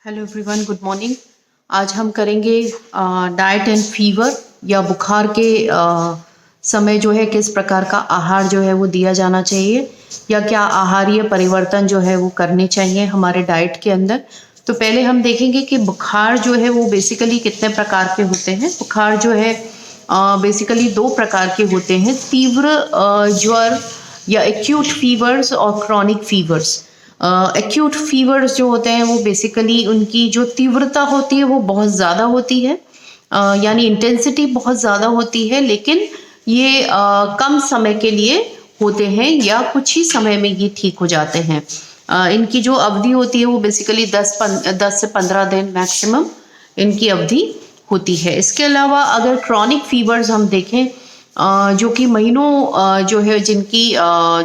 Hello everyone, good morning. आज हम करेंगे डाइट एंड फीवर या बुखार के समय जो है किस प्रकार का आहार जो है वो दिया जाना चाहिए या क्या आहारीय परिवर्तन जो है वो करने चाहिए हमारे डाइट के अंदर। तो पहले हम देखेंगे कि बुखार जो है वो बेसिकली कितने प्रकार के होते हैं। बुखार जो है बेसिकली दो प्रकार के होते हैं, तीव्र ज्वर या एक्यूट फीवर्स और क्रॉनिक फीवर्स। एक्यूट फीवर्स जो होते हैं वो बेसिकली उनकी जो तीव्रता होती है वो बहुत ज़्यादा होती है, यानी इंटेंसिटी बहुत ज़्यादा होती है, लेकिन ये कम समय के लिए होते हैं या कुछ ही समय में ये ठीक हो जाते हैं। इनकी जो अवधि होती है वो बेसिकली 10 से 15 दिन मैक्सिमम इनकी अवधि होती है। इसके अलावा अगर क्रॉनिक फीवर्स हम देखें जो कि महीनों जो है जिनकी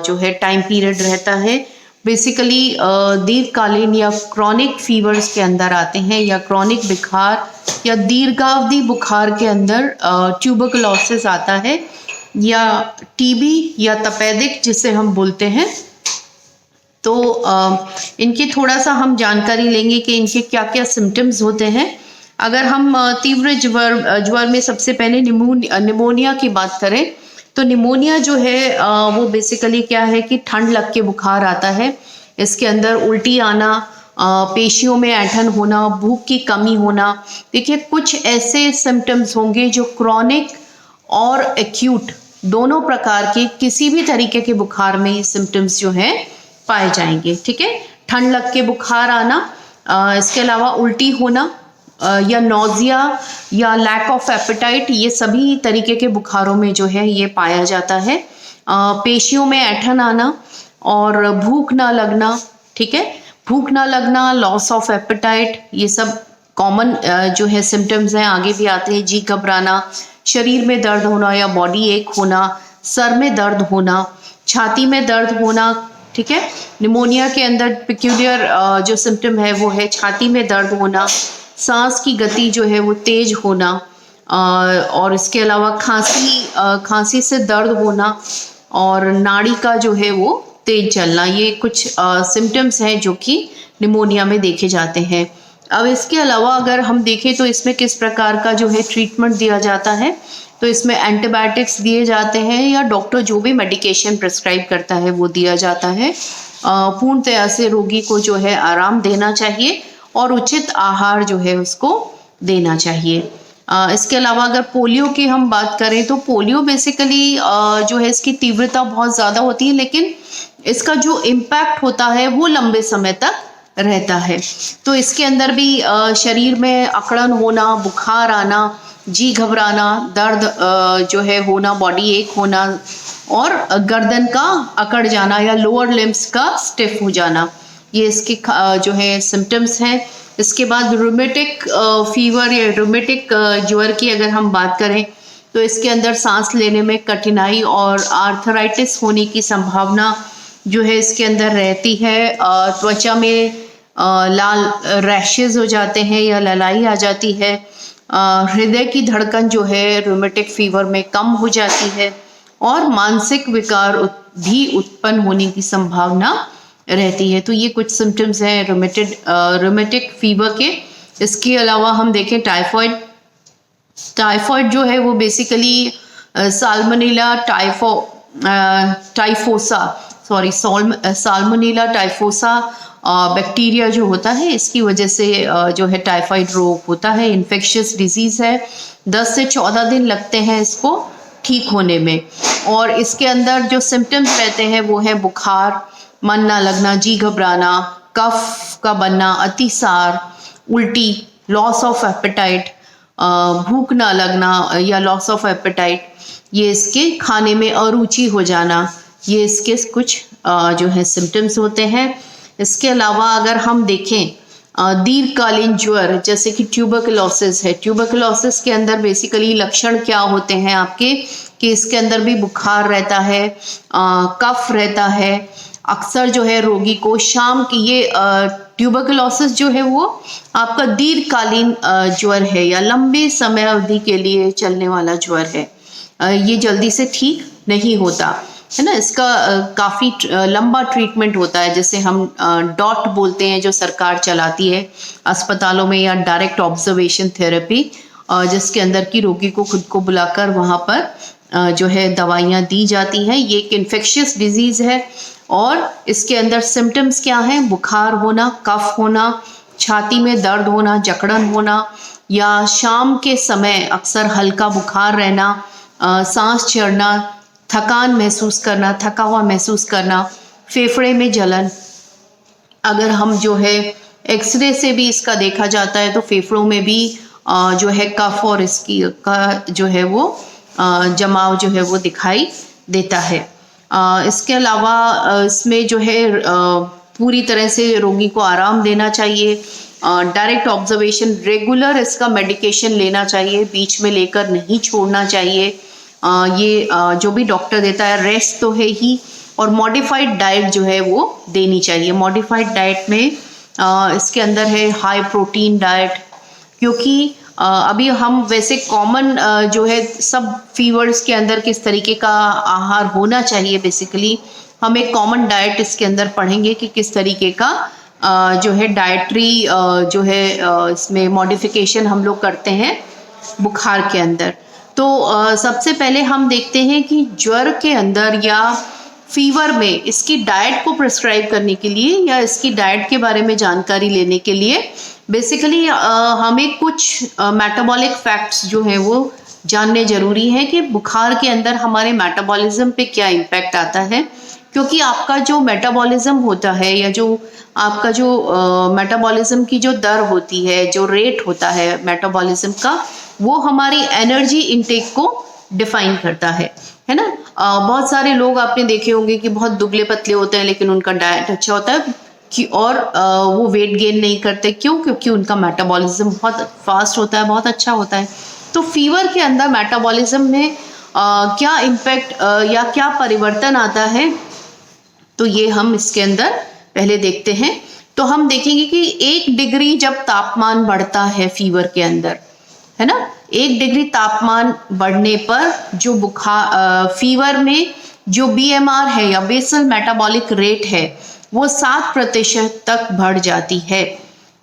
जो है टाइम पीरियड रहता है, बेसिकली दीर्घकालीन या क्रॉनिक फीवर्स के अंदर आते हैं, या क्रॉनिक बुखार या दीर्घावधि बुखार के अंदर ट्यूबरकुलोसिस आता है, या टीबी या तपेदिक जिसे हम बोलते हैं। तो इनकी थोड़ा सा हम जानकारी लेंगे कि इनके क्या क्या सिम्टम्स होते हैं। अगर हम तीव्र ज्वर में सबसे पहले निमोनिया की बात करें तो निमोनिया जो है वो बेसिकली क्या है कि ठंड लग के बुखार आता है। इसके अंदर उल्टी आना, पेशियों में ऐंठन होना, भूख की कमी होना। देखिए, कुछ ऐसे सिम्टम्स होंगे जो क्रॉनिक और एक्यूट दोनों प्रकार के किसी भी तरीके के बुखार में ये सिम्टम्स जो है पाए जाएंगे। ठीक है, ठंड लग के बुखार आना, इसके अलावा उल्टी होना या नोजिया या लैक ऑफ एपेटाइट, ये सभी तरीके के बुखारों में जो है ये पाया जाता है। पेशियों में ऐंठन आना और भूख ना लगना। ठीक है, भूख ना लगना, लॉस ऑफ एपेटाइट, ये सब कॉमन जो है सिम्टम्स हैं। आगे भी आते हैं, जी घबराना, शरीर में दर्द होना या बॉडी एक होना, सर में दर्द होना, छाती में दर्द होना। ठीक है, निमोनिया के अंदर पिक्यूलियर जो सिम्टम है वो है छाती में दर्द होना, सांस की गति जो है वो तेज होना, और इसके अलावा खांसी से दर्द होना और नाड़ी का जो है वो तेज चलना। ये कुछ सिम्टम्स हैं जो कि निमोनिया में देखे जाते हैं। अब इसके अलावा अगर हम देखें तो इसमें किस प्रकार का जो है ट्रीटमेंट दिया जाता है, तो इसमें एंटीबायोटिक्स दिए जाते हैं या डॉक्टर जो भी मेडिकेशन प्रिस्क्राइब करता है वो दिया जाता है। पूर्णतया से रोगी को जो है आराम देना चाहिए और उचित आहार जो है उसको देना चाहिए। इसके अलावा अगर पोलियो की हम बात करें तो पोलियो बेसिकली जो है इसकी तीव्रता बहुत ज़्यादा होती है, लेकिन इसका जो इम्पैक्ट होता है वो लंबे समय तक रहता है। तो इसके अंदर भी शरीर में अकड़न होना, बुखार आना, जी घबराना, दर्द जो है होना, बॉडी एक होना और गर्दन का अकड़ जाना या लोअर लिम्स का स्टिफ हो जाना, ये इसके जो है सिम्टम्स हैं। इसके बाद रूमेटिक फीवर या रूमेटिक ज्वर की अगर हम बात करें तो इसके अंदर सांस लेने में कठिनाई और आर्थराइटिस होने की संभावना जो है इसके अंदर रहती है। त्वचा में लाल रैशेज हो जाते हैं या ललाई आ जाती है। हृदय की धड़कन जो है रूमेटिक फीवर में कम हो जाती है और मानसिक विकार भी उत्पन्न होने की संभावना रहती है। तो ये कुछ सिम्टम्स हैं रूमेटिक फीवर के। इसके अलावा हम देखें टाइफॉइड जो है वो बेसिकली साल्मोनेला टाइफोसा बैक्टीरिया जो होता है इसकी वजह से जो है टाइफाइड रोग होता है। इन्फेक्शियस डिजीज़ है, 10 से 14 दिन लगते हैं इसको ठीक होने में। और इसके अंदर जो सिम्टम्स रहते हैं वो है बुखार, मन ना लगना, जी घबराना, कफ का बनना, अतिसार, उल्टी, लॉस ऑफ एपेटाइट, भूख ना लगना या लॉस ऑफ एपेटाइट, ये इसके खाने में अरुचि हो जाना, ये इसके कुछ जो है सिम्टम्स होते हैं। इसके अलावा अगर हम देखें दीर्घकालीन ज्वर जैसे कि ट्यूबरकुलोसिस है, ट्यूबरकुलोसिस के अंदर बेसिकली लक्षण क्या होते हैं आपके कि इसके अंदर भी बुखार रहता है, कफ रहता है। अक्सर जो है रोगी को शाम की ये ट्यूबरकुलोसिस जो है वो आपका दीर्घकालीन ज्वर है या लंबे समय अवधि के लिए चलने वाला ज्वर है। ये जल्दी से ठीक नहीं होता। है ना। इसका काफ़ी लंबा ट्रीटमेंट होता है, जैसे हम डॉट बोलते हैं जो सरकार चलाती है अस्पतालों में, या डायरेक्ट ऑब्जर्वेशन थेरेपी, जिसके अंदर की रोगी को खुद को बुलाकर वहाँ पर जो है दवाइयाँ दी जाती हैं। ये एक इन्फेक्शियस डिजीज़ है और इसके अंदर सिम्टम्स क्या हैं? बुखार होना, कफ होना, छाती में दर्द होना, जकड़न होना, या शाम के समय अक्सर हल्का बुखार रहना, सांस चढ़ना, थकान महसूस करना, थका हुआ महसूस करना, फेफड़े में जलन। अगर हम जो है एक्सरे से भी इसका देखा जाता है तो फेफड़ों में भी जो है कफ और इसकी का जो है वो जमाव जो है वो दिखाई देता है। इसके अलावा इसमें जो है पूरी तरह से रोगी को आराम देना चाहिए, डायरेक्ट ऑब्जर्वेशन, रेगुलर इसका मेडिकेशन लेना चाहिए, बीच में लेकर नहीं छोड़ना चाहिए। ये जो भी डॉक्टर देता है, रेस्ट तो है ही, और मॉडिफाइड डाइट जो है वो देनी चाहिए। मॉडिफाइड डाइट में इसके अंदर है हाई प्रोटीन डाइट, क्योंकि अभी हम वैसे कॉमन जो है सब फीवर्स के अंदर किस तरीके का आहार होना चाहिए, बेसिकली हम एक कॉमन डाइट इसके अंदर पढ़ेंगे कि किस तरीके का जो है डाइटरी जो है इसमें मॉडिफिकेशन हम लोग करते हैं बुखार के अंदर। तो सबसे पहले हम देखते हैं कि ज्वर के अंदर या फीवर में इसकी डाइट को प्रिस्क्राइब करने के लिए या इसकी डाइट के बारे में जानकारी लेने के लिए बेसिकली हमें कुछ मेटाबॉलिक फैक्ट्स जो हैं वो जानने ज़रूरी है कि बुखार के अंदर हमारे मेटाबॉलिज्म पे क्या इम्पैक्ट आता है। क्योंकि आपका जो मेटाबॉलिज्म होता है या जो आपका जो मेटाबॉलिज्म की जो दर होती है, जो रेट होता है मेटाबॉलिज्म का, वो हमारी एनर्जी इनटेक को डिफाइन करता है ना। बहुत सारे लोग आपने देखे होंगे कि बहुत दुबले पतले होते हैं लेकिन उनका डाइट अच्छा होता है कि और वो वेट गेन नहीं करते। क्यों? क्योंकि उनका मेटाबॉलिज्म बहुत फास्ट होता है, बहुत अच्छा होता है। तो फीवर के अंदर मेटाबॉलिज्म में क्या इम्पैक्ट या क्या परिवर्तन आता है, तो ये हम इसके अंदर पहले देखते हैं। तो हम देखेंगे कि 1 डिग्री जब तापमान बढ़ता है फीवर के अंदर, है ना, 1 डिग्री तापमान बढ़ने पर जो बुखार फीवर में जो BMR है या बेसल मेटाबॉलिक रेट है वो 7% तक बढ़ जाती है।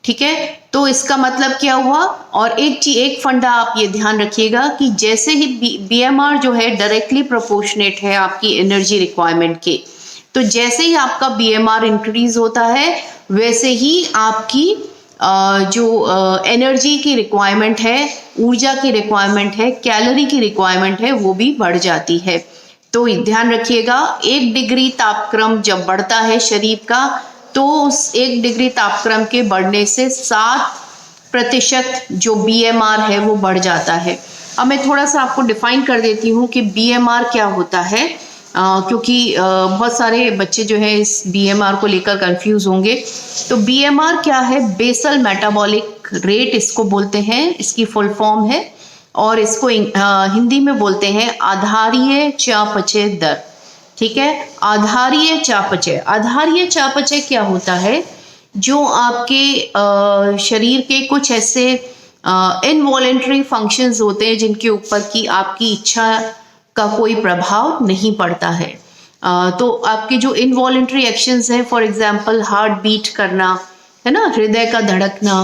ठीक है, तो इसका मतलब क्या हुआ? और एक फंडा आप ये ध्यान रखिएगा कि जैसे ही BMR जो है डायरेक्टली प्रोपोर्शनेट है आपकी एनर्जी रिक्वायरमेंट के, तो जैसे ही आपका BMR इंक्रीज होता है वैसे ही आपकी जो एनर्जी की रिक्वायरमेंट है, ऊर्जा की रिक्वायरमेंट है, कैलोरी की रिक्वायरमेंट है, वो भी बढ़ जाती है। तो ध्यान रखिएगा 1 डिग्री तापक्रम जब बढ़ता है शरीर का, तो उस 1 डिग्री तापक्रम के बढ़ने से 7% जो BMR है वो बढ़ जाता है। अब मैं थोड़ा सा आपको डिफाइन कर देती हूँ कि BMR क्या होता है, क्योंकि बहुत सारे बच्चे जो है इस BMR को लेकर कंफ्यूज होंगे। तो BMR क्या है? बेसल मेटाबॉलिक रेट इसको बोलते हैं, इसकी फुल फॉर्म है, और इसको हिंदी में बोलते हैं आधारीय चयापचय दर। ठीक है, आधारीय चयापचय। आधारीय चयापचय क्या होता है? जो आपके शरीर के कुछ ऐसे इनवॉलेंटरी फंक्शंस होते हैं जिनके ऊपर की आपकी इच्छा का कोई प्रभाव नहीं पड़ता है। तो आपके जो इनवॉलेंटरी एक्शंस हैं, फॉर एग्जांपल हार्ट बीट करना, है ना, हृदय का धड़कना,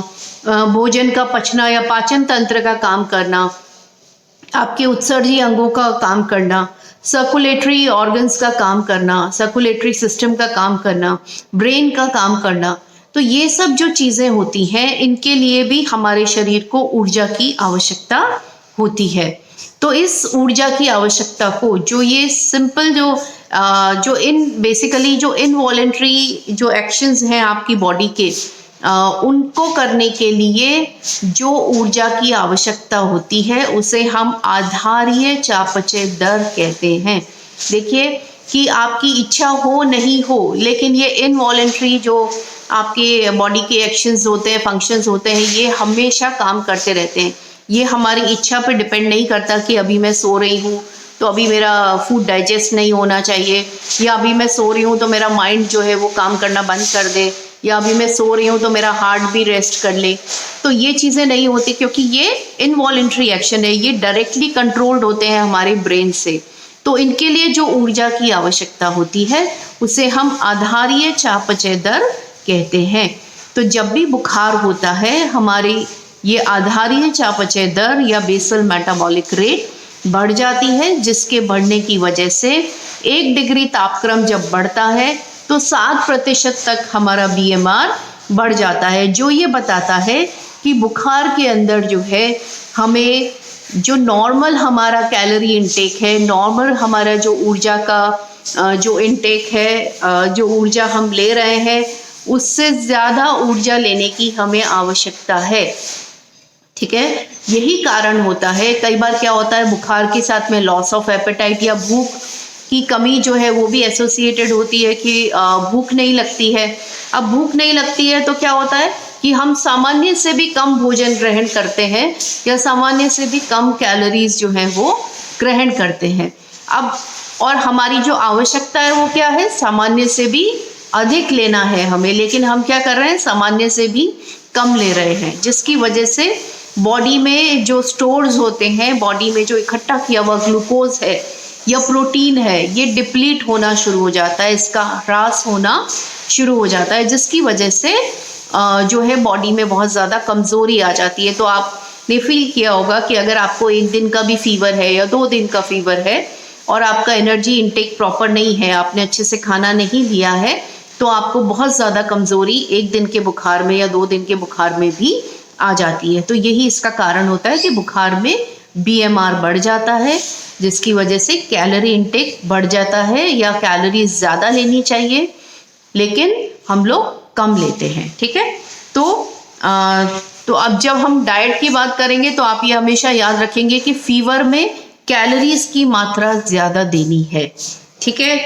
भोजन का पचना या पाचन तंत्र का काम करना, आपके उत्सर्जी अंगों का काम करना, सर्कुलेटरी ऑर्गन्स का काम करना, सर्कुलेटरी सिस्टम का काम करना, ब्रेन का काम करना, तो ये सब जो चीज़ें होती हैं इनके लिए भी हमारे शरीर को ऊर्जा की आवश्यकता होती है। तो इस ऊर्जा की आवश्यकता को जो ये सिंपल जो बेसिकली जो इनवॉलेंटरी जो एक्शंस हैं आपकी बॉडी के, उनको करने के लिए जो ऊर्जा की आवश्यकता होती है उसे हम आधारीय चयापचय दर कहते हैं। देखिए कि आपकी इच्छा हो नहीं हो, लेकिन ये इनवॉलेंटरी जो आपके बॉडी के एक्शंस होते हैं, फंक्शंस होते हैं, ये हमेशा काम करते रहते हैं। ये हमारी इच्छा पर डिपेंड नहीं करता कि अभी मैं सो रही हूँ तो अभी मेरा फूड डाइजेस्ट नहीं होना चाहिए, या अभी मैं सो रही हूँ तो मेरा माइंड जो है वो काम करना बंद कर दे, या अभी मैं सो रही हूँ तो मेरा हार्ट भी रेस्ट कर ले। तो ये चीज़ें नहीं होती, क्योंकि ये इनवॉलेंटरी एक्शन है, ये डायरेक्टली कंट्रोल्ड होते हैं हमारे ब्रेन से। तो इनके लिए जो ऊर्जा की आवश्यकता होती है उसे हम आधारीय चयापचय दर कहते हैं। तो जब भी बुखार होता है हमारी ये आधारीय चयापचय दर या बेसल मेटाबॉलिक रेट बढ़ जाती है, जिसके बढ़ने की वजह से 1 डिग्री तापक्रम जब बढ़ता है तो 7% तक हमारा BMR बढ़ जाता है, जो ये बताता है कि बुखार के अंदर जो है हमें जो नॉर्मल हमारा कैलोरी इनटेक है, नॉर्मल हमारा जो ऊर्जा का जो इनटेक है, जो ऊर्जा हम ले रहे हैं उससे ज़्यादा ऊर्जा लेने की हमें आवश्यकता है। ठीक है, यही कारण होता है। कई बार क्या होता है बुखार के साथ में लॉस ऑफ एपेटाइट या भूख की कमी जो है वो भी एसोसिएटेड होती है कि भूख नहीं लगती है। अब भूख नहीं लगती है तो क्या होता है कि हम सामान्य से भी कम भोजन ग्रहण करते हैं या सामान्य से भी कम कैलोरीज जो है वो ग्रहण करते हैं। अब और हमारी जो आवश्यकता है वो क्या है, सामान्य से भी अधिक लेना है हमें, लेकिन हम क्या कर रहे हैं सामान्य से भी कम ले रहे हैं, जिसकी वजह से बॉडी में जो स्टोर्स होते हैं, बॉडी में जो इकट्ठा किया हुआ ग्लूकोज है या प्रोटीन है ये डिप्लीट होना शुरू हो जाता है, इसका ह्रास होना शुरू हो जाता है, जिसकी वजह से जो है बॉडी में बहुत ज़्यादा कमज़ोरी आ जाती है। तो आपने फील किया होगा कि अगर आपको 1 दिन का भी फीवर है या 2 दिन का फीवर है और आपका एनर्जी इनटेक प्रॉपर नहीं है, आपने अच्छे से खाना नहीं लिया है, तो आपको बहुत ज़्यादा कमज़ोरी 1 दिन के बुखार में या 2 दिन के बुखार में भी आ जाती है। तो यही इसका कारण होता है कि बुखार में BMR बढ़ जाता है, जिसकी वजह से कैलोरी इनटेक बढ़ जाता है या कैलोरी ज़्यादा लेनी चाहिए लेकिन हम लोग कम लेते हैं। ठीक है, तो अब जब हम डाइट की बात करेंगे तो आप ये हमेशा याद रखेंगे कि फीवर में कैलोरीज की मात्रा ज़्यादा देनी है। ठीक है,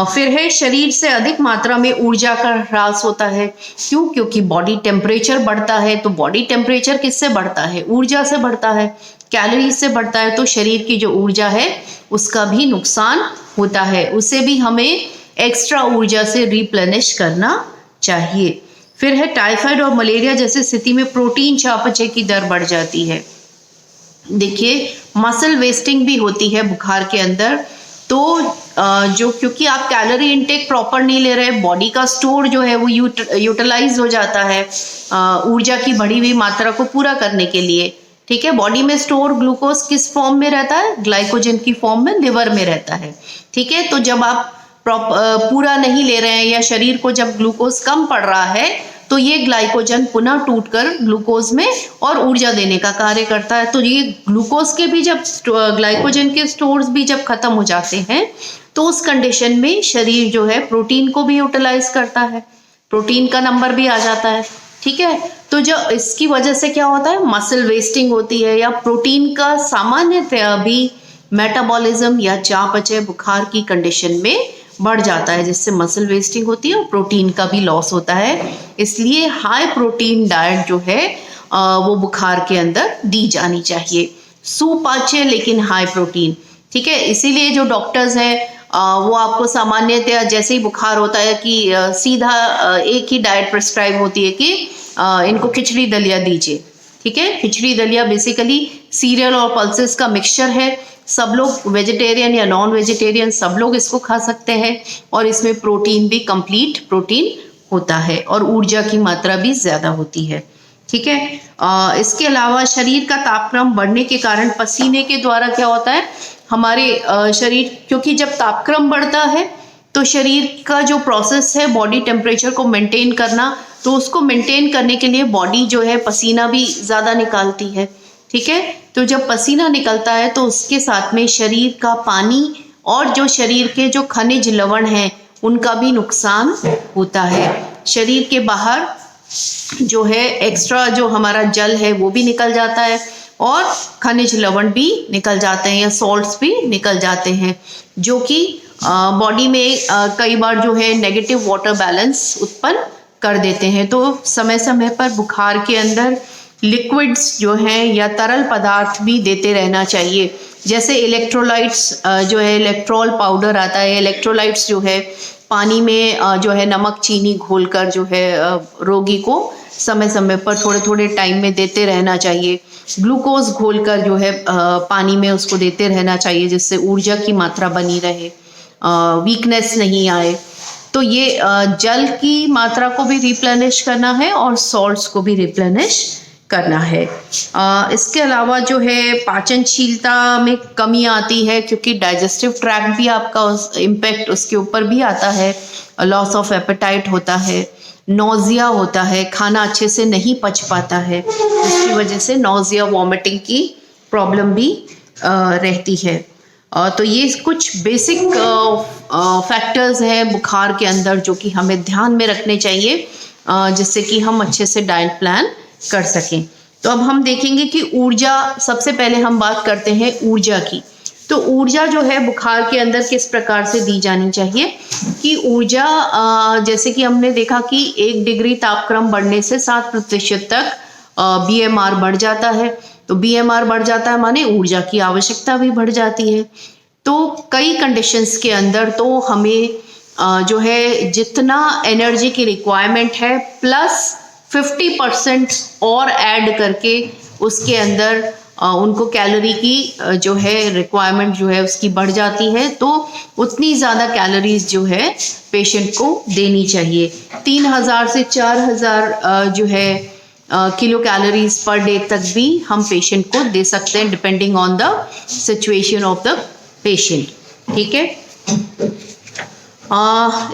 फिर है शरीर से अधिक मात्रा में ऊर्जा का ह्रास होता है। क्यों? क्योंकि बॉडी टेम्परेचर बढ़ता है। तो बॉडी टेम्परेचर किससे बढ़ता है? ऊर्जा से बढ़ता है, कैलोरीज से बढ़ता है। तो शरीर की जो ऊर्जा है उसका भी नुकसान होता है, उसे भी हमें एक्स्ट्रा ऊर्जा से रिप्लेनिश करना चाहिए। फिर है टाइफाइड और मलेरिया जैसी स्थिति में प्रोटीन चयापचय की दर बढ़ जाती है। देखिए मसल वेस्टिंग भी होती है बुखार के अंदर। तो जो क्योंकि आप कैलोरी इनटेक प्रॉपर नहीं ले रहे, बॉडी का स्टोर जो है वो यूटिलाइज हो जाता है ऊर्जा की बढ़ी हुई मात्रा को पूरा करने के लिए। ठीक है, बॉडी में स्टोर ग्लूकोज किस फॉर्म में रहता है? ग्लाइकोजन की फॉर्म में, लिवर में रहता है। ठीक है, तो जब आप पूरा नहीं ले रहे हैं या शरीर को जब ग्लूकोज कम पड़ रहा है तो ये ग्लाइकोजन पुनः टूटकर ग्लूकोज में और ऊर्जा देने का कार्य करता है। तो ये ग्लूकोज के भी जब ग्लाइकोजन के स्टोर्स भी जब खत्म हो जाते हैं तो उस कंडीशन में शरीर जो है प्रोटीन को भी यूटिलाइज करता है, प्रोटीन का नंबर भी आ जाता है। ठीक है, तो जो इसकी वजह से क्या होता है, मसल वेस्टिंग होती है या प्रोटीन का सामान्यतया भी मेटाबॉलिज्म या चयापचय बुखार की कंडीशन में बढ़ जाता है, जिससे मसल वेस्टिंग होती है और प्रोटीन का भी लॉस होता है। इसलिए हाई प्रोटीन डाइट जो है वो बुखार के अंदर दी जानी चाहिए, सुपाच्य लेकिन हाई प्रोटीन। ठीक है, इसीलिए जो डॉक्टर्स हैं वो आपको सामान्यतया जैसे ही बुखार होता है कि सीधा एक ही डाइट प्रिस्क्राइब होती है कि इनको खिचड़ी दलिया दीजिए। ठीक है, खिचड़ी दलिया बेसिकली सीरियल और पल्सेस का मिक्सचर है। सब लोग वेजिटेरियन या नॉन वेजिटेरियन सब लोग इसको खा सकते हैं और इसमें प्रोटीन भी कंप्लीट प्रोटीन होता है और ऊर्जा की मात्रा भी ज़्यादा होती है। ठीक है, इसके अलावा शरीर का तापक्रम बढ़ने के कारण पसीने के द्वारा क्या होता है, हमारे शरीर, क्योंकि जब तापक्रम बढ़ता है तो शरीर का जो प्रोसेस है बॉडी टेम्परेचर को मेंटेन करना, तो उसको मेंटेन करने के लिए बॉडी जो है पसीना भी ज़्यादा निकालती है। ठीक है, तो जब पसीना निकलता है तो उसके साथ में शरीर का पानी और जो शरीर के जो खनिज लवण हैं उनका भी नुकसान होता है। शरीर के बाहर जो है एक्स्ट्रा जो हमारा जल है वो भी निकल जाता है और खनिज लवण भी निकल जाते हैं या सॉल्ट्स भी निकल जाते हैं, जो कि बॉडी में कई बार जो है नेगेटिव वाटर बैलेंस उत्पन्न कर देते हैं। तो समय समय पर बुखार के अंदर लिक्विड्स जो हैं या तरल पदार्थ भी देते रहना चाहिए, जैसे इलेक्ट्रोलाइट्स जो है, इलेक्ट्रॉल पाउडर आता है। इलेक्ट्रोलाइट्स जो है पानी में जो है नमक चीनी घोलकर जो है रोगी को समय समय पर थोड़े थोड़े टाइम में देते रहना चाहिए। ग्लूकोज घोलकर जो है पानी में उसको देते रहना चाहिए, जिससे ऊर्जा की मात्रा बनी रहे, वीकनेस नहीं आए। तो ये जल की मात्रा को भी रिप्लेनिश करना है और सॉल्ट्स को भी रिप्लेनिश करना है। इसके अलावा जो है पाचनशीलता में कमी आती है, क्योंकि डाइजेस्टिव ट्रैक्ट भी आपका इम्पैक्ट उसके ऊपर भी आता है। लॉस ऑफ एपेटाइट होता है, नोजिया होता है, खाना अच्छे से नहीं पच पाता है, जिसकी वजह से नोजिया वॉमिटिंग की प्रॉब्लम भी रहती है। तो ये कुछ बेसिक फैक्टर्स हैं बुखार के अंदर जो कि हमें ध्यान में रखने चाहिए, जिससे कि हम अच्छे से डाइट प्लान कर सकें। तो अब हम देखेंगे कि ऊर्जा, सबसे पहले हम बात करते हैं ऊर्जा की। तो ऊर्जा जो है बुखार के अंदर किस प्रकार से दी जानी चाहिए कि ऊर्जा, जैसे कि हमने देखा कि 1 डिग्री तापक्रम बढ़ने से 7% तक BMR बढ़ जाता है। तो BMR बढ़ जाता है माने ऊर्जा की आवश्यकता भी बढ़ जाती है। तो कई कंडीशंस के अंदर तो हमें जो है जितना एनर्जी की रिक्वायरमेंट है प्लस 50% और ऐड करके उसके अंदर उनको कैलोरी की जो है रिक्वायरमेंट जो है उसकी बढ़ जाती है। तो उतनी ज़्यादा कैलोरीज जो है पेशेंट को देनी चाहिए। 3000 से 4000 जो है किलो कैलोरीज पर डे तक भी हम पेशेंट को दे सकते हैं, depending on the situation of the patient. ठीक है।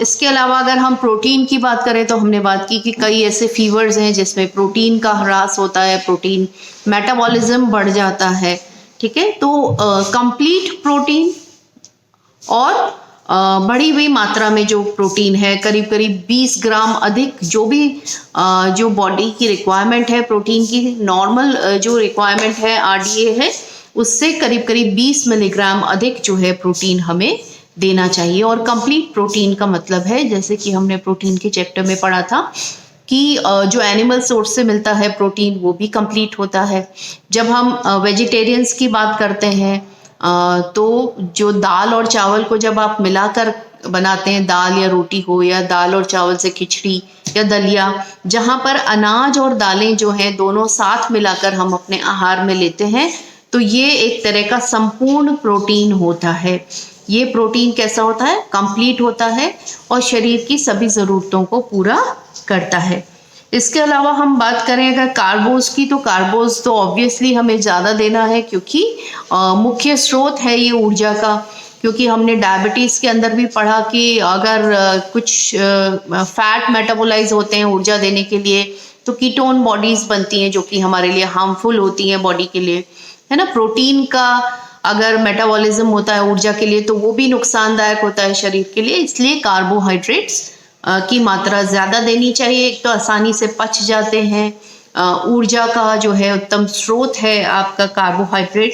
इसके अलावा अगर हम प्रोटीन की बात करें तो हमने बात की कि कई ऐसे फीवर्स हैं जिसमें प्रोटीन का ह्रास होता है, प्रोटीन मेटाबॉलिज्म बढ़ जाता है। ठीक है। तो कंप्लीट प्रोटीन और बढ़ी हुई मात्रा में जो प्रोटीन है, करीब करीब 20 ग्राम अधिक, जो भी जो बॉडी की रिक्वायरमेंट है प्रोटीन की, नॉर्मल जो रिक्वायरमेंट है RDA है, उससे करीब करीब 20 मिलीग्राम अधिक जो है प्रोटीन हमें देना चाहिए। और कंप्लीट प्रोटीन का मतलब है, जैसे कि हमने प्रोटीन के चैप्टर में पढ़ा था कि जो एनिमल सोर्स से मिलता है प्रोटीन वो भी कंप्लीट होता है। जब हम वेजिटेरियंस की बात करते हैं तो जो दाल और चावल को जब आप मिलाकर बनाते हैं, दाल या रोटी हो या दाल और चावल से खिचड़ी या दलिया, जहाँ पर अनाज और दालें जो हैं दोनों साथ मिलाकर हम अपने आहार में लेते हैं, तो ये एक तरह का संपूर्ण प्रोटीन होता है। ये प्रोटीन कैसा होता है? कंप्लीट होता है और शरीर की सभी ज़रूरतों को पूरा करता है। इसके अलावा हम बात करें अगर कार्बोज की, तो कार्बोज तो ऑब्वियसली हमें ज़्यादा देना है, क्योंकि मुख्य स्रोत है ये ऊर्जा का। क्योंकि हमने डायबिटीज़ के अंदर भी पढ़ा कि अगर कुछ फैट मेटाबोलाइज होते हैं ऊर्जा देने के लिए, तो कीटोन बॉडीज़ बनती हैं जो कि हमारे लिए हार्मफुल होती हैं बॉडी के लिए, है ना। प्रोटीन का अगर मेटाबॉलिज्म होता है ऊर्जा के लिए तो वो भी नुकसानदायक होता है शरीर के लिए। इसलिए कार्बोहाइड्रेट्स की मात्रा ज़्यादा देनी चाहिए। एक तो आसानी से पच जाते हैं, ऊर्जा का जो है उत्तम स्रोत है आपका कार्बोहाइड्रेट।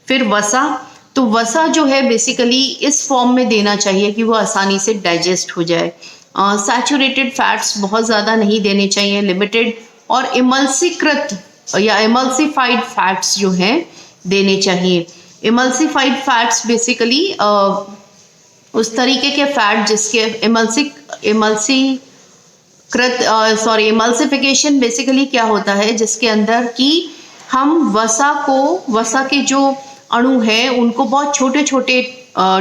फिर वसा, तो वसा जो है बेसिकली इस फॉर्म में देना चाहिए कि वो आसानी से डाइजेस्ट हो जाए। सैचुरेटेड फैट्स बहुत ज़्यादा नहीं देने चाहिए, लिमिटेड, और इमल्सीकृत या इमल्सीफाइड फैट्स जो हैं देने चाहिए। इमल्सीफाइड फैट्स बेसिकली उस तरीके के फैट जिसके इमल्सिफिकेशन बेसिकली क्या होता है, जिसके अंदर कि हम वसा के जो अणु हैं उनको बहुत छोटे छोटे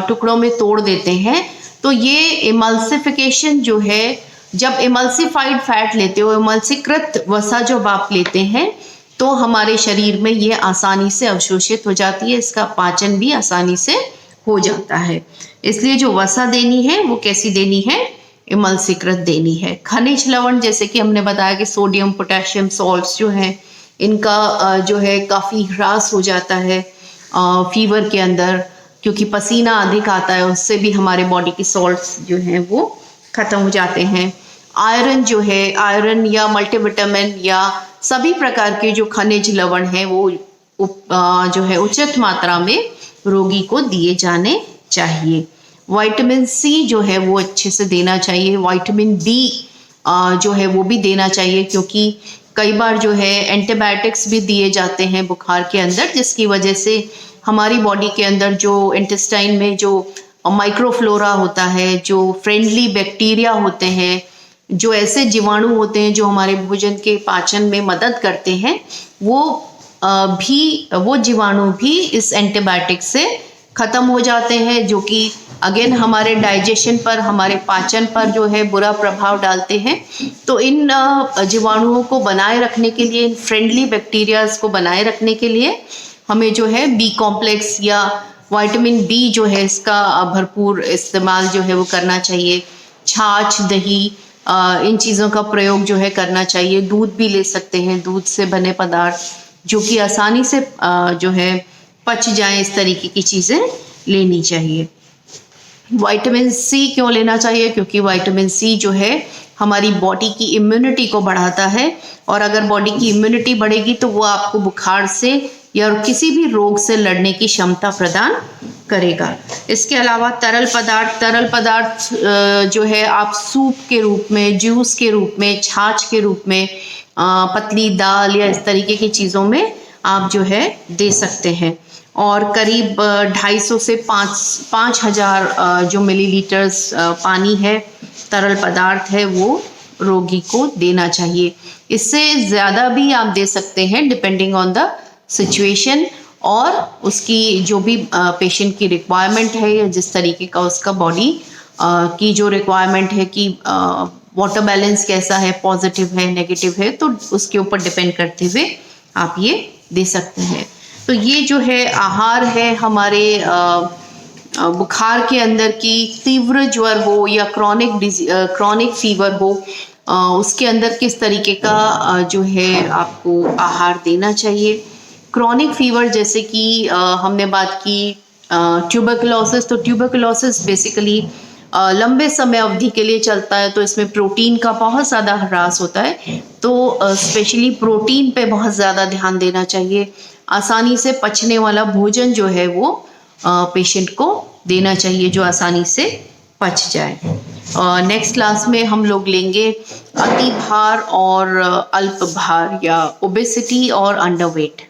टुकड़ों में तोड़ देते हैं। तो ये इमल्सिफिकेशन जो है, जब इमल्सिफाइड फैट लेते हो, इमल्सीकृत वसा जब आप लेते हैं, तो हमारे शरीर में ये आसानी से अवशोषित हो जाती है, इसका पाचन भी आसानी से हो जाता है। इसलिए जो वसा देनी है वो कैसी देनी है? इमल्सीकृत देनी है। खनिज लवण, जैसे कि हमने बताया कि सोडियम, पोटेशियम सॉल्ट्स जो हैं इनका जो है काफ़ी ह्रास हो जाता है फीवर के अंदर, क्योंकि पसीना अधिक आता है, उससे भी हमारे बॉडी की सॉल्ट्स जो हैं वो ख़त्म हो जाते हैं। आयरन जो है, आयरन या मल्टीविटामिन या सभी प्रकार के जो खनिज लवण हैं वो जो है उचित मात्रा में रोगी को दिए जाने चाहिए। विटामिन सी जो है वो अच्छे से देना चाहिए। विटामिन बी जो है वो भी देना चाहिए, क्योंकि कई बार जो है एंटीबायोटिक्स भी दिए जाते हैं बुखार के अंदर, जिसकी वजह से हमारी बॉडी के अंदर जो इंटेस्टाइन में जो माइक्रोफ्लोरा होता है, जो फ्रेंडली बैक्टीरिया होते हैं, जो ऐसे जीवाणु होते हैं जो हमारे भोजन के पाचन में मदद करते हैं, वो जीवाणु भी इस एंटीबायोटिक से ख़त्म हो जाते हैं, जो कि अगेन हमारे डाइजेशन पर, हमारे पाचन पर जो है बुरा प्रभाव डालते हैं। तो इन जीवाणुओं को बनाए रखने के लिए, इन फ्रेंडली बैक्टीरियाज को बनाए रखने के लिए हमें जो है बी कॉम्प्लेक्स या विटामिन बी जो है इसका भरपूर इस्तेमाल जो है वो करना चाहिए। छाछ, दही, इन चीज़ों का प्रयोग जो है करना चाहिए। दूध भी ले सकते हैं, दूध से बने पदार्थ जो कि आसानी से जो है पच जाए, इस तरीके की चीज़ें लेनी चाहिए। विटामिन सी क्यों लेना चाहिए? क्योंकि विटामिन सी जो है हमारी बॉडी की इम्यूनिटी को बढ़ाता है, और अगर बॉडी की इम्यूनिटी बढ़ेगी तो वो आपको बुखार से या किसी भी रोग से लड़ने की क्षमता प्रदान करेगा। इसके अलावा तरल पदार्थ जो है आप सूप के रूप में, जूस के रूप में, छाछ के रूप में, पतली दाल या इस तरीके की चीज़ों में आप जो है दे सकते हैं। और करीब 250 से 5,000 जो मिलीलीटर्स पानी है, तरल पदार्थ है, वो रोगी को देना चाहिए। इससे ज़्यादा भी आप दे सकते हैं डिपेंडिंग ऑन द सिचुएशन और उसकी जो भी पेशेंट की रिक्वायरमेंट है, या जिस तरीके का उसका बॉडी की जो रिक्वायरमेंट है कि वाटर बैलेंस कैसा है, पॉजिटिव है, नेगेटिव है, तो उसके ऊपर डिपेंड करते हुए आप ये दे सकते हैं। तो ये जो है आहार है हमारे बुखार के अंदर की, तीव्र ज्वर हो या क्रॉनिक फीवर हो, उसके अंदर किस तरीके का जो है आपको आहार देना चाहिए। क्रॉनिक फीवर जैसे कि हमने बात की ट्यूबरकुलोसिस, तो ट्यूबरकुलोसिस बेसिकली लंबे समय अवधि के लिए चलता है, तो इसमें प्रोटीन का बहुत ज़्यादा ह्रास होता है। तो स्पेशली प्रोटीन पे बहुत ज़्यादा ध्यान देना चाहिए। आसानी से पचने वाला भोजन जो है वो पेशेंट को देना चाहिए, जो आसानी से पच जाए। नेक्स्ट क्लास में हम लोग लेंगे अति भार और अल्प भार, या ओबेसिटी और अंडरवेट।